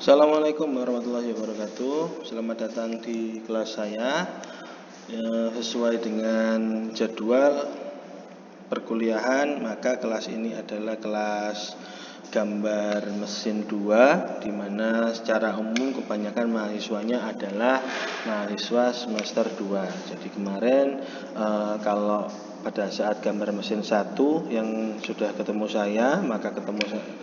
Assalamualaikum warahmatullahi wabarakatuh. Selamat datang di kelas saya. Sesuai dengan jadwal perkuliahan, maka kelas ini adalah kelas gambar mesin 2, di mana secara umum kebanyakan mahasiswanya adalah mahasiswa semester 2. Jadi kemarin kalau pada saat gambar mesin 1 yang sudah ketemu saya, maka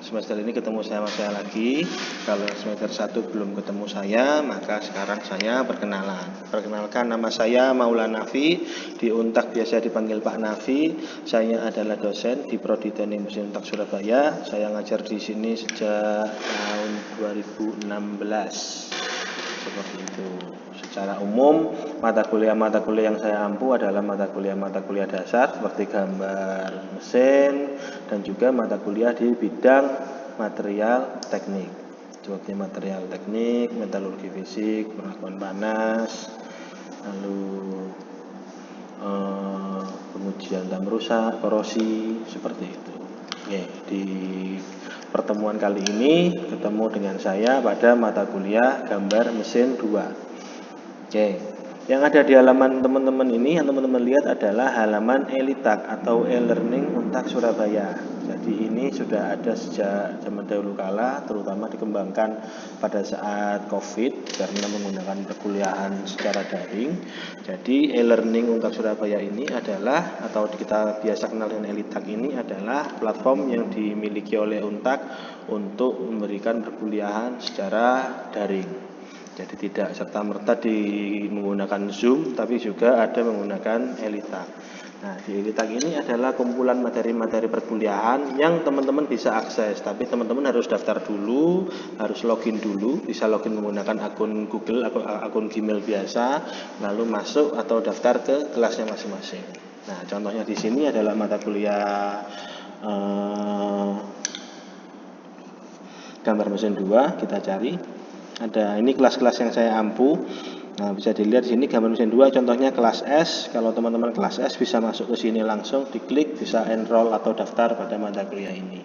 semester ini ketemu saya lagi. Kalau semester 1 belum ketemu saya, maka sekarang saya perkenalkan, nama saya Maulana Nafi, di Untak biasa dipanggil Pak Nafi. Saya adalah dosen di Prodi Teknik Mesin Untak Surabaya. Saya ngajar di sini sejak tahun 2016. Seperti itu. Secara umum, mata kuliah yang saya ampu adalah mata kuliah dasar seperti gambar mesin, dan juga mata kuliah di bidang material teknik, seperti material teknik, metalurgi fisik, pengakuan panas, lalu pengujian dam rusak, korosi, seperti itu. Oke, di pertemuan kali ini ketemu dengan saya pada mata kuliah gambar mesin 2. Oke, yang ada di halaman teman-teman ini, yang teman-teman lihat adalah halaman e-litak atau e-learning Untak Surabaya. Jadi ini sudah ada sejak zaman dahulu kala, terutama dikembangkan pada saat COVID karena menggunakan perkuliahan secara daring. Jadi e-learning Untak Surabaya ini adalah, atau kita biasa kenal dengan e-litak ini adalah platform yang dimiliki oleh Untak untuk memberikan perkuliahan secara daring. Jadi tidak serta-merta menggunakan Zoom, tapi juga ada menggunakan e-litak. Nah, di e-litak ini adalah kumpulan materi-materi perkuliahan yang teman-teman bisa akses. Tapi teman-teman harus daftar dulu, harus login dulu, bisa login menggunakan akun Google, akun Gmail biasa, lalu masuk atau daftar ke kelasnya masing-masing. Nah, contohnya di sini adalah mata kuliah gambar mesin 2, kita cari. Ada ini kelas-kelas yang saya ampu. Nah, bisa dilihat di sini gambar mesin 2 contohnya kelas S. Kalau teman-teman kelas S bisa masuk ke sini langsung, diklik bisa enroll atau daftar pada mata kuliah ini.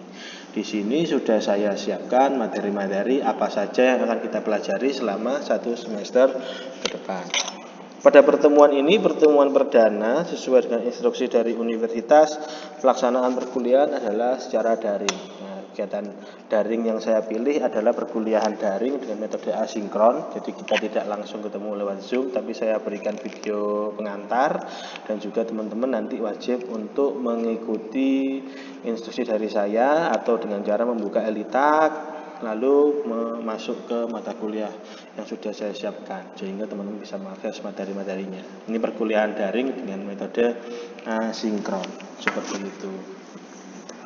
Di sini sudah saya siapkan materi-materi apa saja yang akan kita pelajari selama 1 semester ke depan. Pada pertemuan ini, pertemuan perdana sesuai dengan instruksi dari universitas, pelaksanaan perkuliahan adalah secara daring. Nah, kegiatan daring yang saya pilih adalah perkuliahan daring dengan metode asinkron. Jadi kita tidak langsung ketemu lewat Zoom, tapi saya berikan video pengantar, dan juga teman-teman nanti wajib untuk mengikuti instruksi dari saya atau dengan cara membuka e-litak, lalu masuk ke mata kuliah yang sudah saya siapkan, sehingga teman-teman bisa mengakses materi-materinya. Ini perkuliahan daring dengan metode asinkron, seperti itu.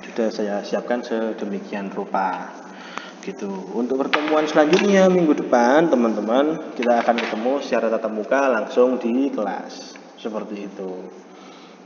Sudah saya siapkan sedemikian rupa. Gitu. Untuk pertemuan selanjutnya minggu depan, teman-teman, kita akan ketemu secara tatap muka langsung di kelas. Seperti itu.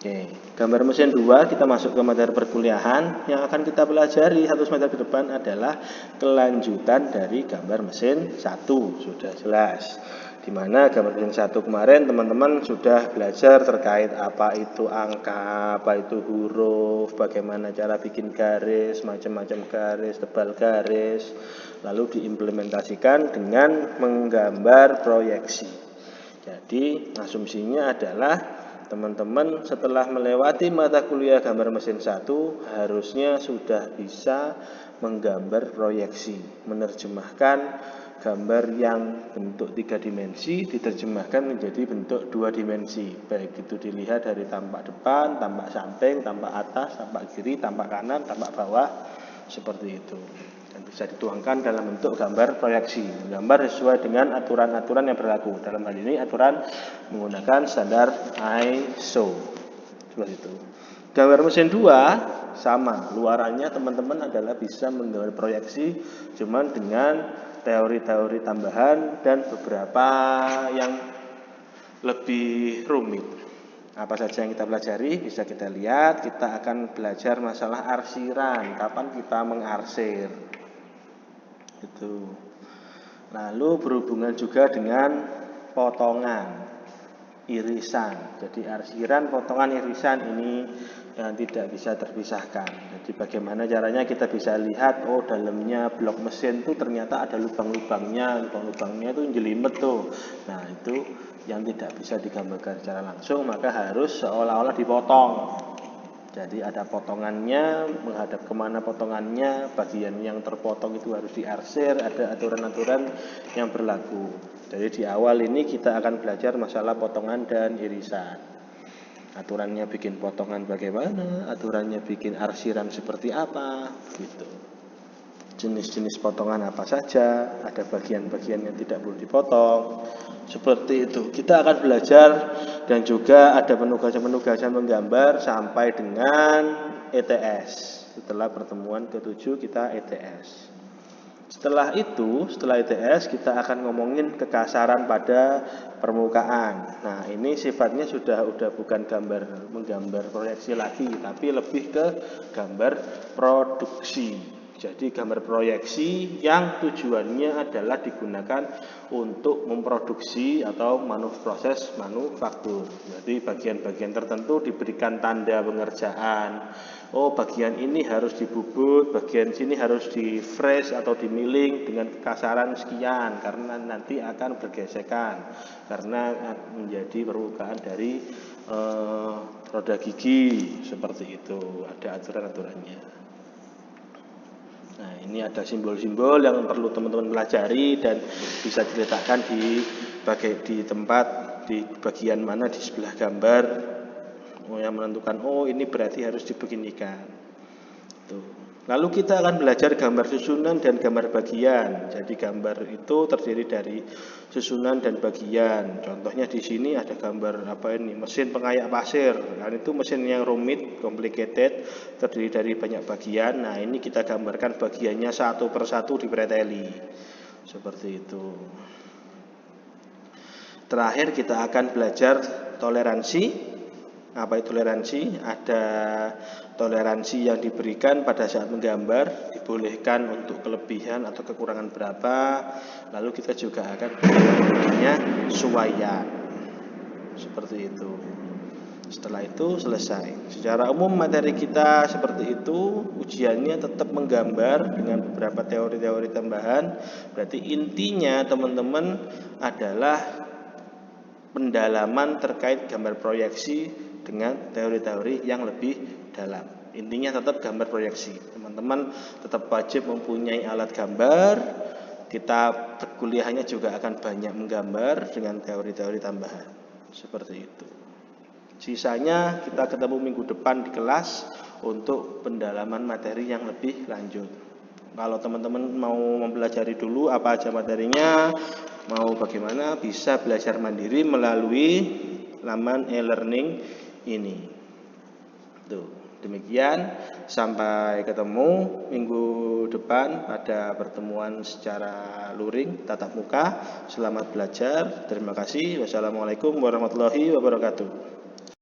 Oke, gambar mesin 2 kita masuk ke materi perkuliahan. Yang akan kita pelajari 1 semester ke depan adalah kelanjutan dari gambar mesin 1, sudah jelas. Dimana gambar mesin 1 kemarin teman-teman sudah belajar terkait apa itu angka, apa itu huruf, bagaimana cara bikin garis, macam-macam garis, tebal garis, lalu diimplementasikan dengan menggambar proyeksi. Jadi asumsinya adalah teman-teman setelah melewati mata kuliah gambar mesin 1 harusnya sudah bisa menggambar proyeksi, menerjemahkan gambar yang bentuk 3 dimensi diterjemahkan menjadi bentuk 2 dimensi, baik itu dilihat dari tampak depan, tampak samping, tampak atas, tampak kiri, tampak kanan, tampak bawah, seperti itu. Dan bisa dituangkan dalam bentuk gambar proyeksi, gambar sesuai dengan aturan-aturan yang berlaku. Dalam hal ini aturan menggunakan standar ISO, seperti itu. Gambar mesin 2 sama, luarannya teman-teman adalah bisa menggambar proyeksi, cuman dengan teori-teori tambahan dan beberapa yang lebih rumit. Apa saja yang kita pelajari bisa kita lihat. Kita akan belajar masalah arsiran, kapan kita mengarsir. Lalu berhubungan juga dengan potongan. irisan. Jadi arsiran, potongan, irisan ini tidak bisa terpisahkan. Jadi bagaimana caranya kita bisa lihat, oh dalamnya blok mesin tuh ternyata ada lubang-lubangnya itu jelimet tuh. Nah itu yang tidak bisa digambarkan secara langsung, maka harus seolah-olah dipotong. Jadi ada potongannya, menghadap kemana potongannya, bagian yang terpotong itu harus diarsir, ada aturan-aturan yang berlaku. Jadi di awal ini kita akan belajar masalah potongan dan irisan. Aturannya bikin potongan bagaimana, aturannya bikin arsiran seperti apa, gitu. Jenis-jenis potongan apa saja, ada bagian-bagian yang tidak perlu dipotong, seperti itu. Kita akan belajar dan juga ada penugasan-penugasan menggambar sampai dengan ETS. Setelah pertemuan ke-7 kita ETS. Setelah ETS kita akan ngomongin kekasaran pada permukaan. Nah, ini sifatnya sudah bukan menggambar proyeksi lagi, tapi lebih ke gambar produksi. Jadi gambar proyeksi yang tujuannya adalah digunakan untuk memproduksi atau proses manufaktur. Jadi bagian-bagian tertentu diberikan tanda pengerjaan. Oh, bagian ini harus dibubut, bagian sini harus di fresh atau dimiling dengan kekasaran sekian karena nanti akan bergesekan karena menjadi permukaan dari roda gigi, seperti itu. Ada aturan-aturannya. Nah, ini ada simbol-simbol yang perlu teman-teman pelajari dan bisa diletakkan di tempat di bagian mana di sebelah gambar. Yang menentukan ini berarti harus dibeginikan. Tuh. Lalu kita akan belajar gambar susunan dan gambar bagian. Jadi gambar itu terdiri dari susunan dan bagian. Contohnya di sini ada gambar mesin pengayak pasir. Kan itu mesin yang rumit, complicated, terdiri dari banyak bagian. Nah, ini kita gambarkan bagiannya satu persatu dipreteli. Seperti itu. Terakhir kita akan belajar toleransi. Apa itu toleransi? Ada toleransi yang diberikan pada saat menggambar, dibolehkan untuk kelebihan atau kekurangan berapa. Lalu kita juga akan belajar suwayan. Seperti itu. Setelah itu selesai. Secara umum materi kita seperti itu. Ujiannya tetap menggambar dengan beberapa teori-teori tambahan. Berarti intinya teman-teman adalah pendalaman terkait gambar proyeksi dengan teori-teori yang lebih dalam. Intinya tetap gambar proyeksi. Teman-teman tetap wajib mempunyai alat gambar. Kita kuliahnya juga akan banyak menggambar dengan teori-teori tambahan. Seperti itu. Sisanya kita ketemu minggu depan di kelas untuk pendalaman materi yang lebih lanjut. Kalau teman-teman mau mempelajari dulu apa aja materinya, mau bagaimana, bisa belajar mandiri melalui laman e-learning ini. Tuh, demikian, sampai ketemu minggu depan pada pertemuan secara luring tatap muka. Selamat belajar. Terima kasih. Wassalamualaikum warahmatullahi wabarakatuh.